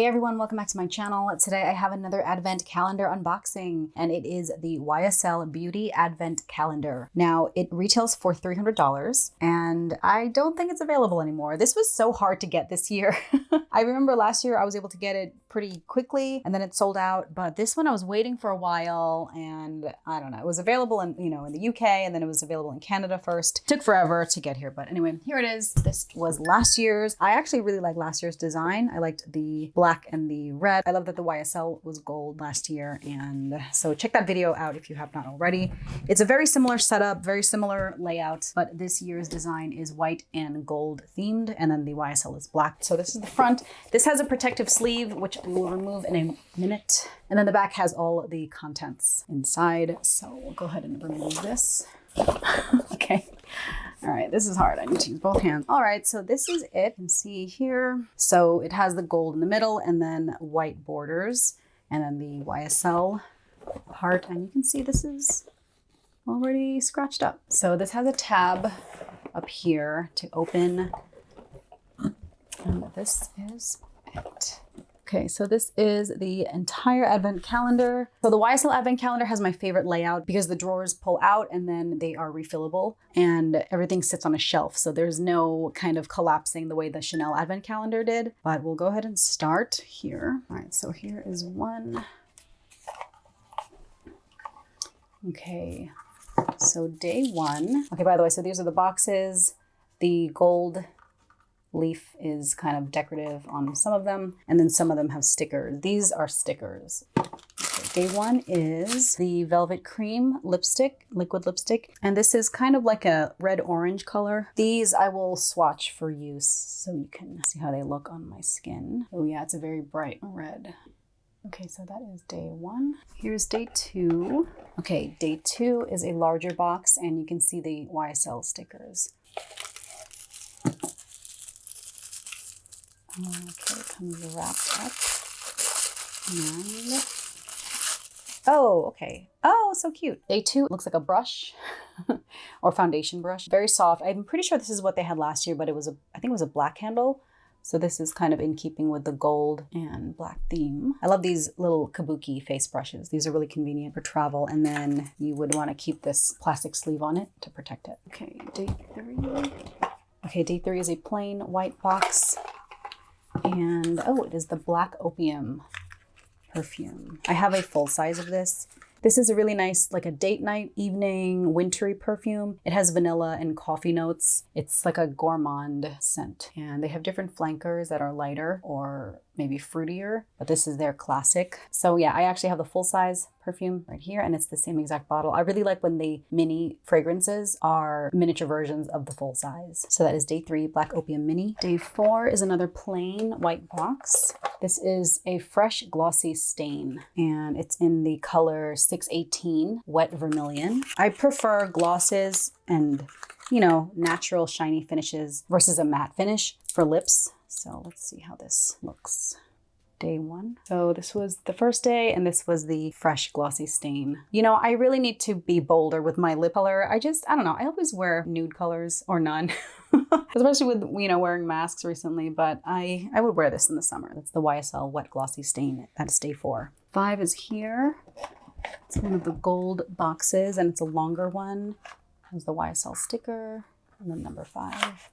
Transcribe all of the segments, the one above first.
Hey everyone, welcome back to my channel. Today I have another advent calendar unboxing and it is the YSL Beauty Advent Calendar. Now it retails for $300 and I don't think it's available anymore. This was so hard to get this year. I remember last year I was able to get it pretty quickly and then it sold out, but this one I was waiting for a while and I don't know, it was available in, in the UK and then it was available in Canada first. It took forever to get here, but anyway, here it is. This was last year's. I actually really like last year's design. I liked the black and the red. I love that the YSL was gold last year, and so check that video out if you have not already. It's a very similar setup, very similar layout, but this year's design is white and gold themed, and then the YSL is black. So this is the front. This has a protective sleeve, which we will remove in a minute. And then the back has all the contents inside. So we'll go ahead and remove this. Okay. All right, this is hard. I need to use both hands. All right, so this is it. You can see here. So it has the gold in the middle and then white borders and then the YSL part. And you can see this is already scratched up. So this has a tab up here to open. And this is it. Okay, so this is the entire advent calendar. So the YSL advent calendar has my favorite layout because the drawers pull out and then they are refillable and everything sits on a shelf. So there's no kind of collapsing the way the Chanel advent calendar did, but we'll go ahead and start here. All right, so here is one. Okay, so day one. Okay, by the way, so these are the boxes. The gold leaf is kind of decorative on some of them, and then some of them have stickers. These are stickers. Okay, day one is the Velvet Cream lipstick, liquid lipstick, and this is kind of like a red-orange color. These I will swatch for use so you can see how they look on my skin. Oh yeah, it's a very bright red. Okay, so that is day one. Here's day two. Okay, day two is a larger box, and you can see the YSL stickers. Okay, it comes wrapped up. And oh, okay. Oh, so cute. Day two looks like a brush or foundation brush. Very soft. I'm pretty sure this is what they had last year, but I think it was a black handle. So this is kind of in keeping with the gold and black theme. I love these little kabuki face brushes. These are really convenient for travel. And then you would want to keep this plastic sleeve on it to protect it. Okay, day three. Okay, day three is a plain white box. And oh, it is the Black Opium perfume. I have a full size of this. This is a really nice, like a date night, evening, wintry perfume. It has vanilla and coffee notes. It's like a gourmand scent. And they have different flankers that are lighter or maybe fruitier, but this is their classic. So yeah, I actually have the full size perfume right here and it's the same exact bottle. I really like when the mini fragrances are miniature versions of the full size. So that is day three, Black Opium Mini. Day four is another plain white box. This is a fresh glossy stain and it's in the color 618 Wet Vermilion. I prefer glosses and natural shiny finishes versus a matte finish for lips. So let's see how this looks. Day one. So this was the first day and this was the fresh glossy stain. I really need to be bolder with my lip color. I don't know. I always wear nude colors or none, especially with, wearing masks recently, but I would wear this in the summer. That's the YSL Wet Glossy Stain. That's day four. Five is here. It's one of the gold boxes and it's a longer one. There's the YSL sticker and then number 5.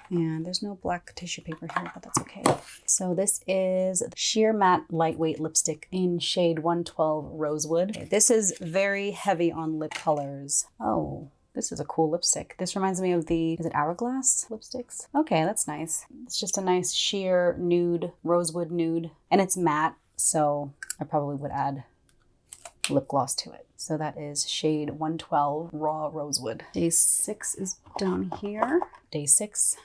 And there's no black tissue paper here, but that's okay. So this is Sheer Matte Lightweight Lipstick in shade 112 Rosewood. Okay, this is very heavy on lip colors. Oh, this is a cool lipstick. This reminds me of is it Hourglass lipsticks? Okay, that's nice. It's just a nice sheer nude, rosewood nude, and it's matte, so I probably would add lip gloss to it. So that is shade 112 Raw Rosewood. Day 6 is down here. Day 6.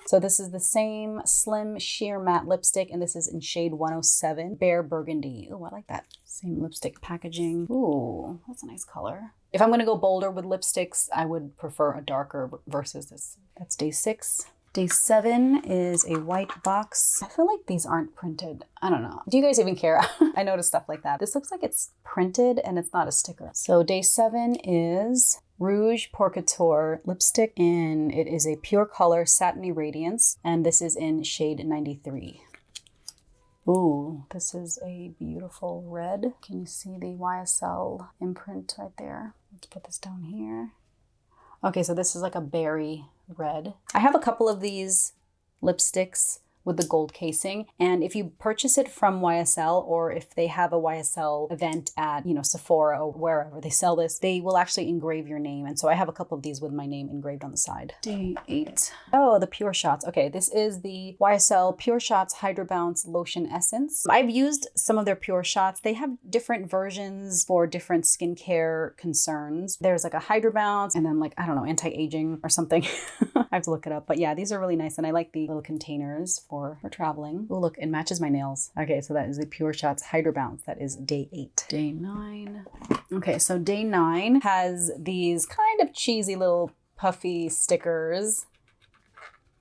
So this is the same slim sheer matte lipstick and this is in shade 107 Bare Burgundy. Oh, I like that. Same lipstick packaging. Ooh, that's a nice color. If I'm gonna go bolder with lipsticks, I would prefer a darker versus this. That's day 6. Day 7 is a white box. I feel like these aren't printed. I don't know. Do you guys even care? I notice stuff like that. This looks like it's printed and it's not a sticker. So day 7 is Rouge Porcator lipstick, and it is a pure color satiny radiance, and this is in shade 93. Ooh, this is a beautiful red. Can you see the YSL imprint right there? Let's put this down here. Okay, so this is like a berry red. I have a couple of these lipsticks with the gold casing, and if you purchase it from YSL, or if they have a YSL event at, you know, Sephora or wherever they sell this, they will actually engrave your name. And so I have a couple of these with my name engraved on the side. Day 8. Oh, the Pure Shots. Okay, this is the YSL Pure Shots Hydro Bounce Lotion Essence. I've used some of their Pure Shots. They have different versions for different skincare concerns. There's like a Hydro Bounce and then like, I don't know, anti-aging or something. I have to look it up. But yeah, these are really nice. And I like the little containers for traveling. Oh, look, it matches my nails. Okay, so that is the Pure Shots Hydro Bounce. That is day 8. Day 9. Okay, so day 9 has these kind of cheesy little puffy stickers.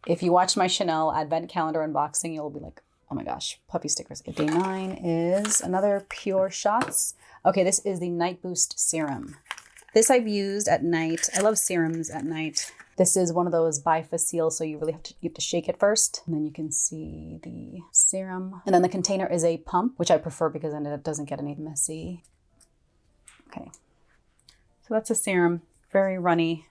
If you watch my Chanel Advent Calendar unboxing, you'll be like, oh my gosh, puffy stickers. Day 9 is another Pure Shots. Okay, this is the Night Boost Serum. This I've used at night. I love serums at night. This is one of those bifacile, so you really have to shake it first. And then you can see the serum. And then the container is a pump, which I prefer because then it doesn't get any messy. Okay, so that's a serum, very runny,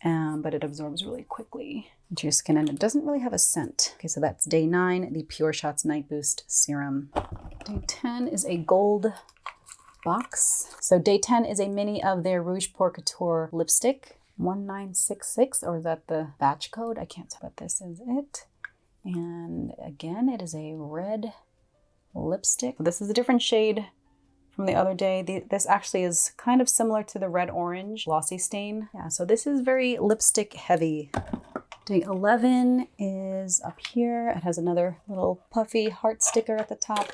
but it absorbs really quickly into your skin and it doesn't really have a scent. Okay, so that's day 9, the Pure Shots Night Boost Serum. Day 10 is a gold box. So day 10 is a mini of their Rouge Porcator lipstick. 1966, or is that the batch code? I can't tell, but this is it. And again, it is a red lipstick. This is a different shade from the other day. This actually is kind of similar to the red orange glossy stain. Yeah, so this is very lipstick heavy. Day 11 is up here. It has another little puffy heart sticker at the top.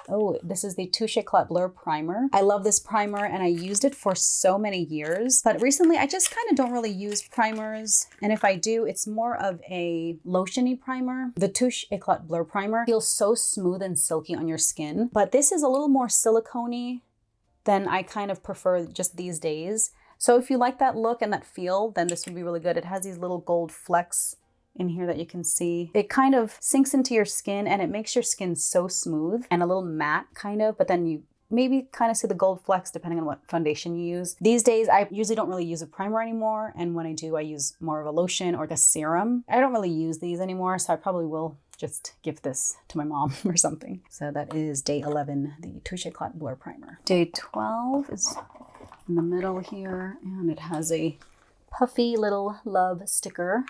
Oh, this is the Touche Blur Primer. I love this primer and I used it for so many years, but recently I just kind of don't really use primers. And if I do, it's more of a lotion-y primer. The Touche Blur Primer feels so smooth and silky on your skin, but this is a little more silicone-y than I kind of prefer just these days. So if you like that look and that feel, then this would be really good. It has these little gold flecks in here that you can see. It kind of sinks into your skin and it makes your skin so smooth and a little matte kind of, but then you maybe kind of see the gold flecks depending on what foundation you use. These days, I usually don't really use a primer anymore. And when I do, I use more of a lotion or the serum. I don't really use these anymore, so I probably will just give this to my mom or something. So that is day 11, the Touche Blur Primer. Day 12 is in the middle here and it has a puffy little love sticker.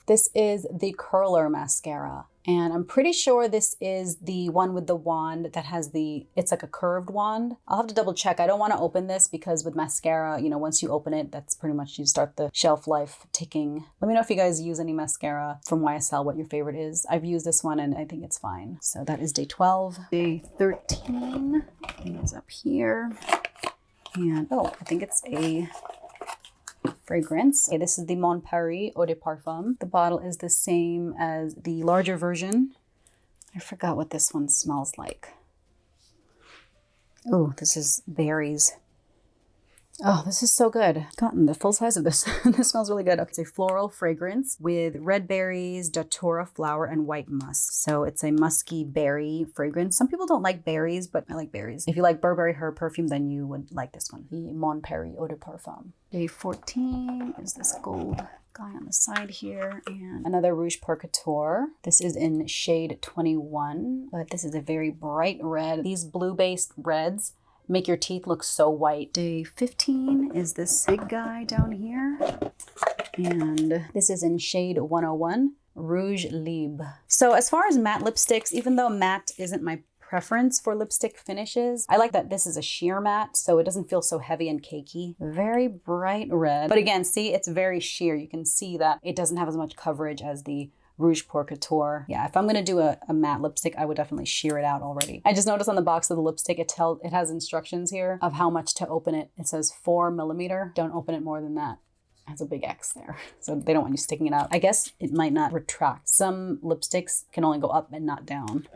This is the Curler Mascara. And I'm pretty sure this is the one with the wand that has it's like a curved wand. I'll have to double check. I don't want to open this because with mascara, you know, once you open it, that's pretty much, you start the shelf life ticking. Let me know if you guys use any mascara from YSL, what your favorite is. I've used this one and I think it's fine. So that is day 12. Day 13 is up here. And oh, I think it's a fragrance. Okay, this is the Mon Paris Eau de Parfum. The bottle is the same as the larger version. I forgot what this one smells like. Oh, this is berries. Oh, this is so good. Gotten the full size of this. This smells really good. Okay, it's a floral fragrance with red berries, datura flower, and white musk. So it's a musky berry fragrance. Some people don't like berries, but I like berries. If you like Burberry Herb perfume, then you would like this one. The Mon Paris Eau de Parfum. Day 14 is this gold guy on the side here, and another Rouge Porcator. This is in shade 21, but this is a very bright red. These blue-based reds make your teeth look so white. Day 15 is this big guy down here. And this is in shade 101, Rouge Libre. So as far as matte lipsticks, even though matte isn't my preference for lipstick finishes, I like that this is a sheer matte, so it doesn't feel so heavy and cakey. Very bright red. But again, see, it's very sheer. You can see that it doesn't have as much coverage as the Rouge Porcator. Yeah, if I'm gonna do a matte lipstick, I would definitely sheer it out already. I just noticed on the box of the lipstick, it has instructions here of how much to open it. It says 4 millimeter. Don't open it more than that. It has a big X there. So they don't want you sticking it out. I guess it might not retract. Some lipsticks can only go up and not down.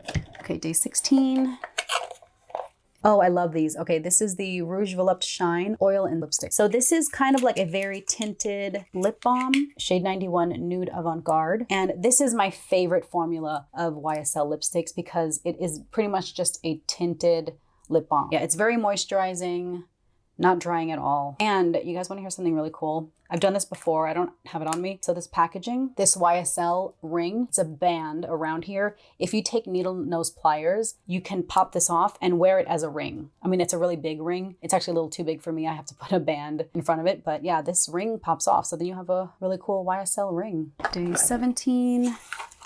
Okay, day 16 Oh, I love these. Okay, this is the Rouge Velupt Shine Oil and Lipstick. So this is kind of like a very tinted lip balm, shade 91 Nude Avant-Garde. And this is my favorite formula of YSL lipsticks because it is pretty much just a tinted lip balm. Yeah, it's very moisturizing, not drying at all. And you guys want to hear something really cool? I've done this before. I don't have it on me. So this packaging, this YSL ring, it's a band around here. If you take needle nose pliers, you can pop this off and wear it as a ring. I mean, it's a really big ring. It's actually a little too big for me. I have to put a band in front of it. But yeah, this ring pops off. So then you have a really cool YSL ring. Day 17.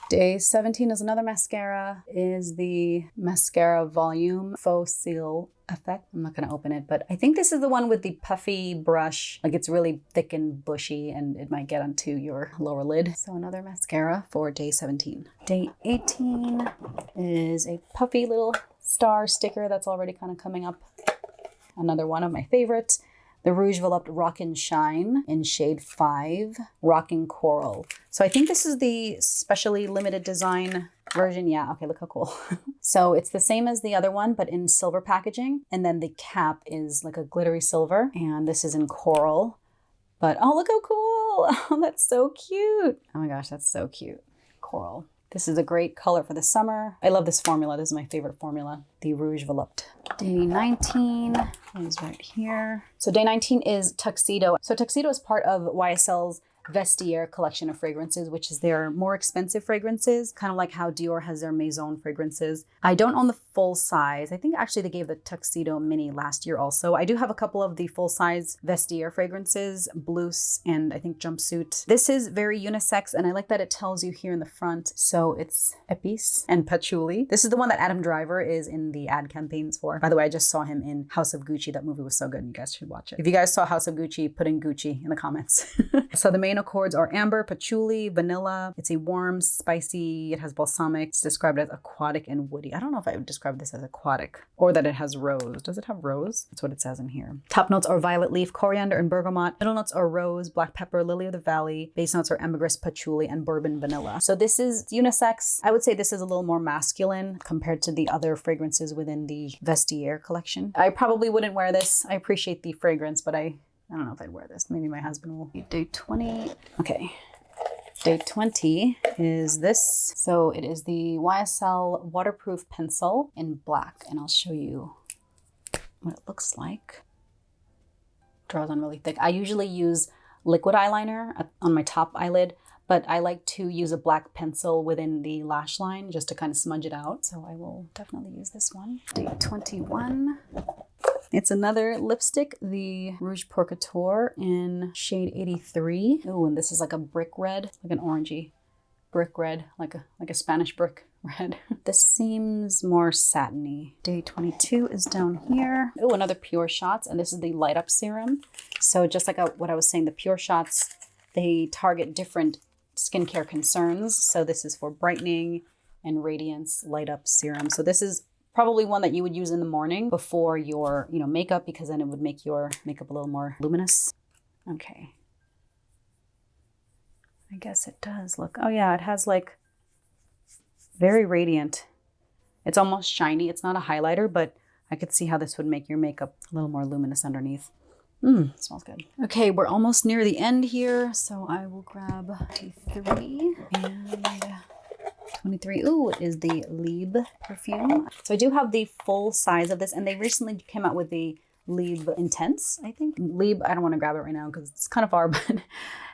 Day 17 is another mascara, is the Mascara Volume Faux Seal Effect. I'm not going to open it, but I think this is the one with the puffy brush. Like it's really thick and bushy and it might get onto your lower lid. So another mascara for day 17. Day 18 is a puffy little star sticker that's already kind of coming up. Another one of my favorites. The Rouge Velupt Rockin' Shine in shade 5, Rockin' Coral. So I think this is the specially limited design version. Yeah, okay, look how cool. So it's the same as the other one, but in silver packaging. And then the cap is like a glittery silver. And this is in coral. But oh, look how cool. Oh, that's so cute. Oh my gosh, that's so cute. Coral. This is a great color for the summer. I love this formula. This is my favorite formula, the Rouge Velupt. Day 19 is right here. So day 19 is Tuxedo. So Tuxedo is part of YSL's Vestiaire collection of fragrances, which is their more expensive fragrances, kind of like how Dior has their Maison fragrances. I don't own the full size. I think actually they gave the Tuxedo Mini last year also. I do have a couple of the full size Vestiaire fragrances, Blouse and I think Jumpsuit. This is very unisex and I like that it tells you here in the front. So it's Épice and Patchouli. This is the one that Adam Driver is in the ad campaigns for. By the way, I just saw him in House of Gucci. That movie was so good. You guys should watch it. If you guys saw House of Gucci, put in Gucci in the comments. So the main accords are amber, patchouli, vanilla. It's a warm, spicy, it has balsamic. It's described as aquatic and woody. I don't know if I would describe this as aquatic or that it has rose. Does it have rose? That's what it says in here. Top notes are violet leaf, coriander, and bergamot. Middle notes are rose, black pepper, lily of the valley. Base notes are ambergris, patchouli, and bourbon vanilla. So this is unisex. I would say this is a little more masculine compared to the other fragrances within the Vestiaire collection. I probably wouldn't wear this. I appreciate the fragrance, but I don't know if I'd wear this. Maybe my husband will. Day 20. Okay. Day 20 is this. So it is the YSL Waterproof Pencil in black. And I'll show you what it looks like. Draws on really thick. I usually use liquid eyeliner on my top eyelid, but I like to use a black pencil within the lash line just to kind of smudge it out. So I will definitely use this one. Day 21. It's another lipstick, the Rouge Porcator in shade 83. Oh, and this is like a brick red, like an orangey brick red, like a Spanish brick red. This seems more satiny. Day 22 is down here. Oh, another Pure Shots, and this is the Light Up Serum. So just like what I was saying, the Pure Shots, they target different skincare concerns. So this is for brightening and radiance Light Up Serum. So this is probably one that you would use in the morning before your, makeup, because then it would make your makeup a little more luminous. Okay. I guess it does look, oh yeah, it has like very radiant. It's almost shiny. It's not a highlighter, but I could see how this would make your makeup a little more luminous underneath. Smells good. Okay, we're almost near the end here, so I will grab 23 and 23. Ooh, it is the Liebe perfume. So I do have the full size of this, and they recently came out with the Liebe Intense, I think. Liebe, I don't want to grab it right now because it's kind of far, but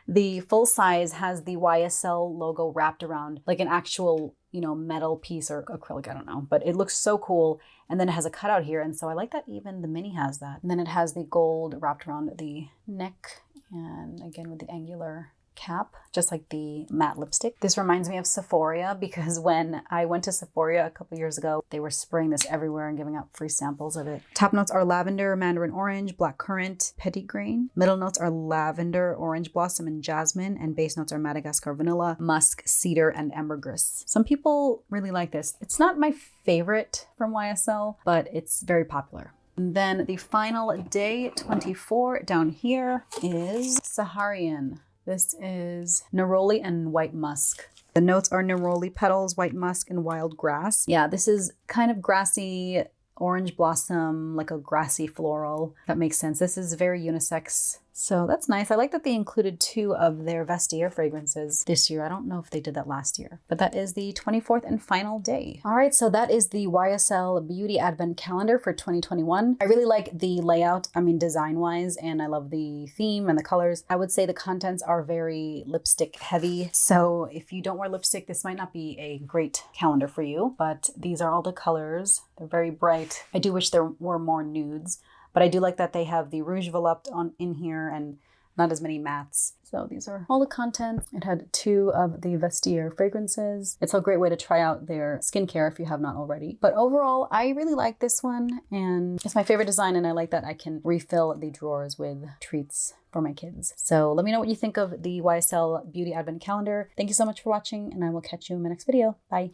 the full size has the YSL logo wrapped around like an actual, metal piece or acrylic, I don't know, but it looks so cool. And then it has a cutout here, and so I like that even the mini has that. And then it has the gold wrapped around the neck, and again with the angular cap, just like the matte lipstick. This reminds me of Sephora because when I went to Sephora a couple years ago, they were spraying this everywhere and giving out free samples of it. Top notes are lavender, mandarin orange, black currant, petitgrain. Middle notes are lavender, orange blossom, and jasmine. And base notes are Madagascar vanilla, musk, cedar, and ambergris. Some people really like this. It's not my favorite from YSL, but it's very popular. And then the final day 24 down here is Saharian. This is neroli and white musk. The notes are neroli petals, white musk, and wild grass. Yeah, this is kind of grassy, orange blossom, like a grassy floral. That makes sense. This is very unisex. So that's nice. I like that they included 2 of their Vestiaire fragrances this year. I don't know if they did that last year, but that is the 24th and final day. All right, so that is the YSL Beauty Advent Calendar for 2021. I really like the layout, I mean design-wise, and I love the theme and the colors. I would say the contents are very lipstick heavy, so if you don't wear lipstick, this might not be a great calendar for you, but these are all the colors. They're very bright. I do wish there were more nudes. But I do like that they have the Rouge Velupt in here and not as many mattes. So these are all the content. It had 2 of the Vestiaire fragrances. It's a great way to try out their skincare if you have not already. But overall, I really like this one and it's my favorite design, and I like that I can refill the drawers with treats for my kids. So let me know what you think of the YSL Beauty Advent Calendar. Thank you so much for watching, and I will catch you in my next video. Bye.